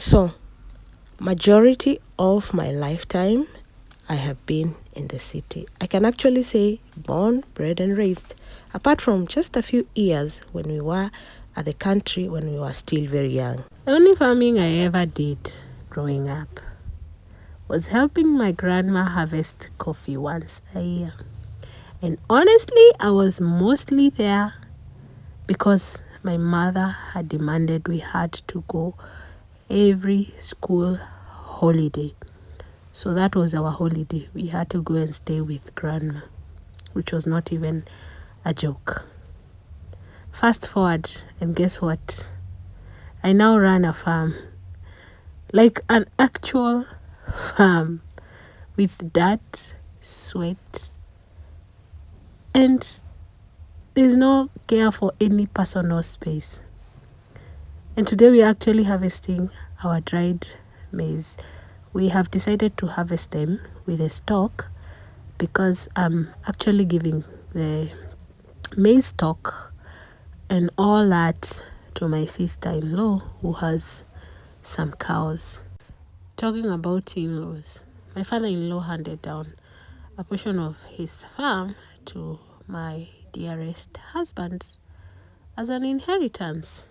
So, majority of my lifetime, I have been in the city. I can actually say born, bred and raised, apart from just a few years when we were at the country when we were still very young. The only farming I ever did growing up was helping my grandma harvest coffee once a year. And honestly, I was mostly there because my mother had demanded we had to go every school holiday. So that was our holiday. We had to go and stay with grandma, which was not even a joke. Fast forward, and guess what? I now run a farm, like an actual farm, with dirt, sweat, and there's no care for any personal space. And today we're actually harvesting our dried maize. We have decided to harvest them with a stalk because I'm actually giving the maize stalk and all that to my sister-in-law who has some cows. Talking about in-laws, my father-in-law handed down a portion of his farm to my dearest husband as an inheritance.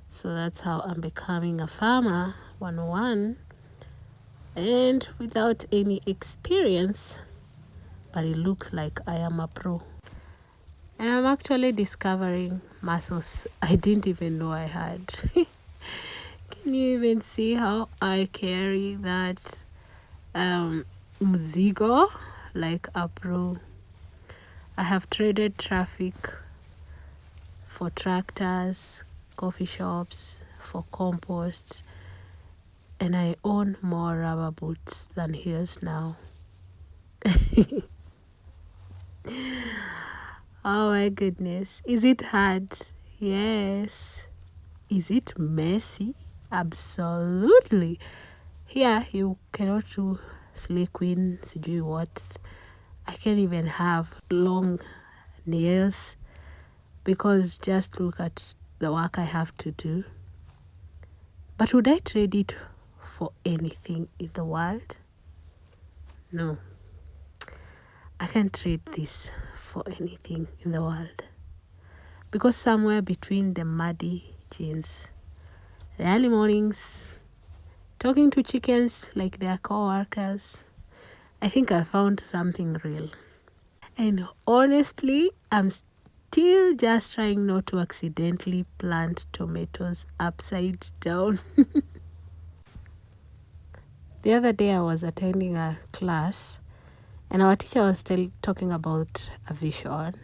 So that's how I'm becoming a farmer 101, and without any experience, but it looks like I am a pro. And I'm actually discovering muscles I didn't even know I had. Can you even see how I carry that mzigo like a pro? I have traded traffic for tractors, coffee shops, for compost, and I own more rubber boots than heels now. Oh my goodness. Is it hard? Yes. Is it messy? Absolutely. Here you cannot do slay queen, sijui what. I can't even have long nails because just look at the work I have to do. But would I trade it for anything in the world? No. I can't trade this for anything in the world. Because somewhere between the muddy jeans, the early mornings, talking to chickens like their co-workers, I think I found something real. And honestly, I'm still just trying not to accidentally plant tomatoes upside down. The other day I was attending a class and our teacher was still talking about a vision.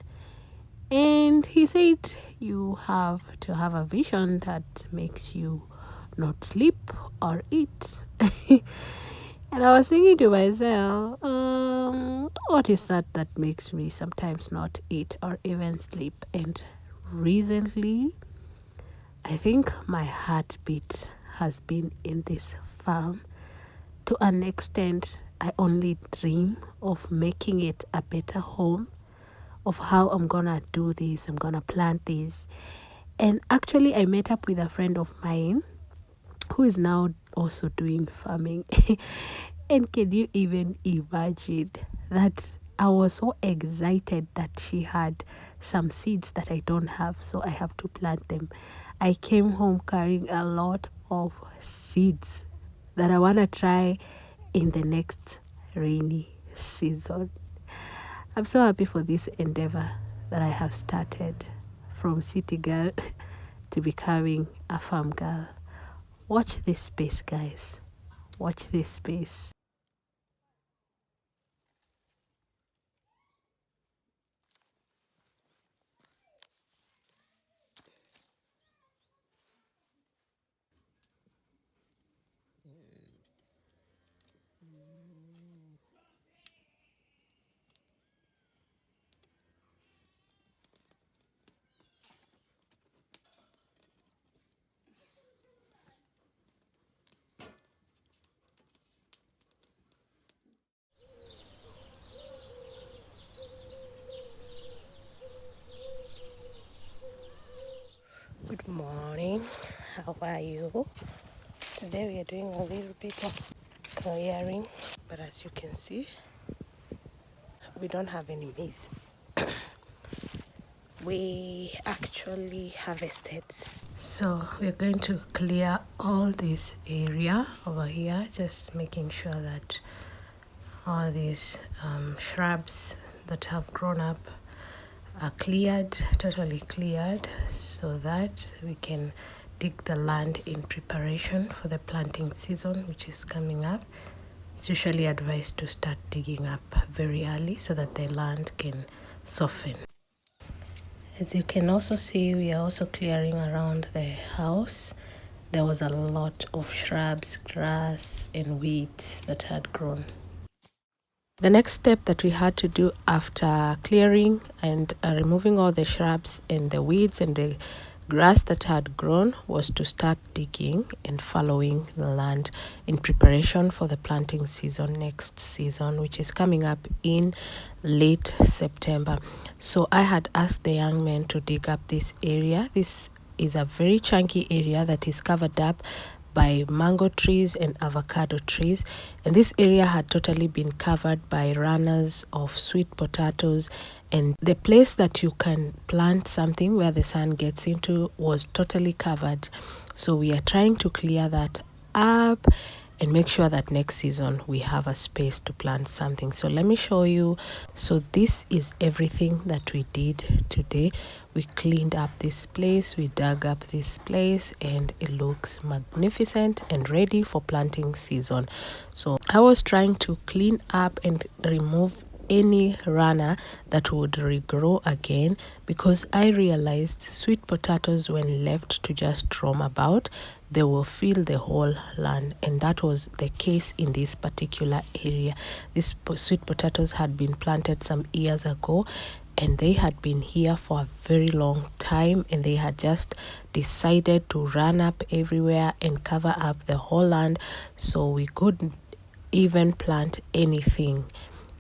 And he said you have to have a vision that makes you not sleep or eat. And I was thinking to myself, what is that makes me sometimes not eat or even sleep? And recently, I think my heartbeat has been in this farm. To an extent, I only dream of making it a better home, of how I'm gonna do this, I'm gonna plant this. And actually, I met up with a friend of mine who is now also doing farming. And can you even imagine that I was so excited that she had some seeds that I don't have, so I have to plant them. I came home carrying a lot of seeds that I want to try in the next rainy season. I'm so happy for this endeavor that I have started, from city girl to becoming a farm girl. Watch this space, guys. Watch this space. Good morning. How are you? Today we are doing a little bit of clearing, but as you can see, we don't have any maize. We actually harvested. So we're going to clear all this area over here, just making sure that all these shrubs that have grown up are cleared, totally cleared, so that we can dig the land in preparation for the planting season, which is coming up. It's usually advised to start digging up very early so that the land can soften. As you can also see, we are also clearing around the house. There was a lot of shrubs, grass, and weeds that had grown. The next step that we had to do after clearing and removing all the shrubs and the weeds and the grass that had grown was to start digging and fallowing the land in preparation for the planting season next season, which is coming up in late September. So I had asked the young men to dig up this area. This is a very chunky area that is covered up by mango trees and avocado trees, and this area had totally been covered by runners of sweet potatoes, and the place that you can plant something where the sun gets into was totally covered. So we are trying to clear that up and make sure that next season we have a space to plant something. So let me show you. So this is everything that we did today. We cleaned up this place, we dug up this place, and it looks magnificent and ready for planting season. So I was trying to clean up and remove any runner that would regrow again, because I realized sweet potatoes, when left to just roam about, they will fill the whole land, and that was the case in this particular area. These sweet potatoes had been planted some years ago, and they had been here for a very long time, and they had just decided to run up everywhere and cover up the whole land, so we couldn't even plant anything,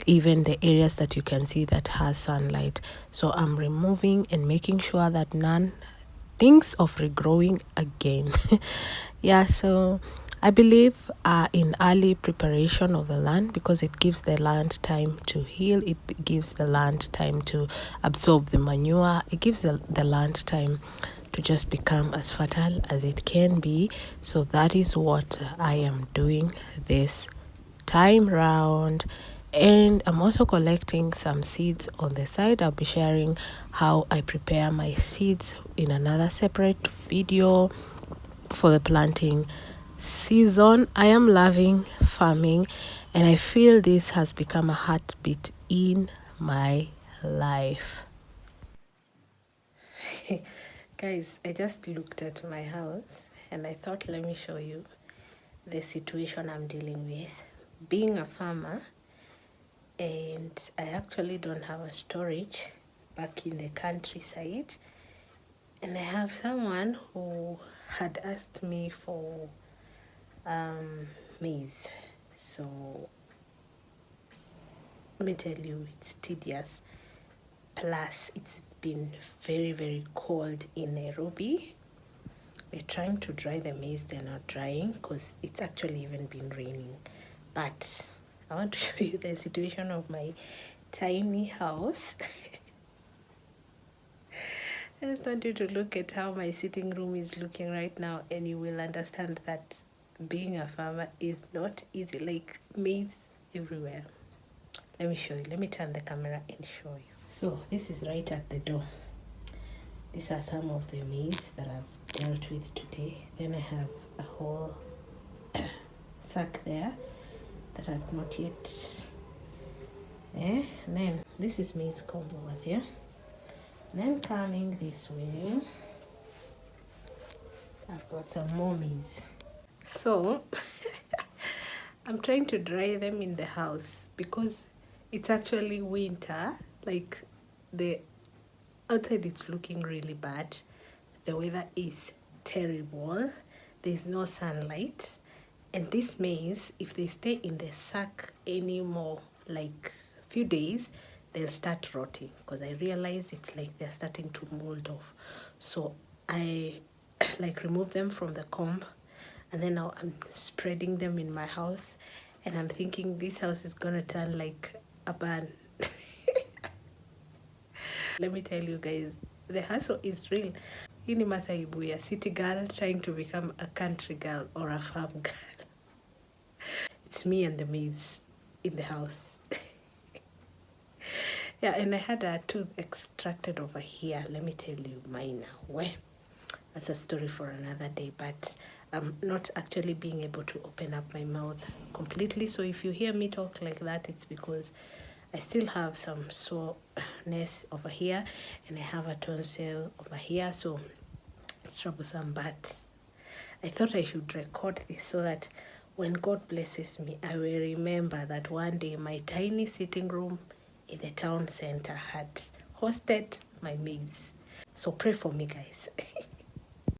even the areas that you can see that has sunlight. So I'm removing and making sure that none thinks of regrowing again. Yeah, so I believe in early preparation of the land, because it gives the land time to heal, it gives the land time to absorb the manure, it gives the land time to just become as fertile as it can be. So that is what I am doing this time round. And I'm also collecting some seeds on the side. I'll be sharing how I prepare my seeds in another separate video for the planting season. I am loving farming, and I feel this has become a heartbeat in my life. Guys, I just looked at my house and I thought, let me show you the situation I'm dealing with. Being a farmer, and I actually don't have a storage back in the countryside, and I have someone who had asked me for maize. So let me tell you, it's tedious, plus it's been very, very cold in Nairobi. We're trying to dry the maize, they're not drying because it's actually even been raining. But I want to show you the situation of my tiny house. I just want you to look at how my sitting room is looking right now, and you will understand that being a farmer is not easy. Like, maize everywhere. Let me show you. Let me turn the camera and show you. So this is right at the door. These are some of the maize that I've dealt with today. Then I have a whole sack there that I've not yet. And then this is maize cob over there. And then coming this way, I've got some more maize. So I'm trying to dry them in the house because it's actually winter. Like, the outside it's looking really bad. The weather is terrible. There's no sunlight. And this maize, if they stay in the sack anymore, like few days, they'll start rotting, because I realize it's like they're starting to mold off. So I like remove them from the comb And then now I'm spreading them in my house, and I'm thinking this house is gonna turn like a barn. Let me tell you guys, the hustle is real. Hii ni masaibu ya city girl trying to become a country girl or a farm girl. It's me and the maize in the house. Yeah, and I had a tooth extracted over here. Let me tell you mine now. Well, that's a story for another day, but I'm not actually being able to open up my mouth completely. So if you hear me talk like that, it's because I still have some soreness over here, and I have a tonsil over here, so it's troublesome. But I thought I should record this so that when God blesses me, I will remember that one day my tiny sitting room in the town center had hosted my maize. So pray for me, guys.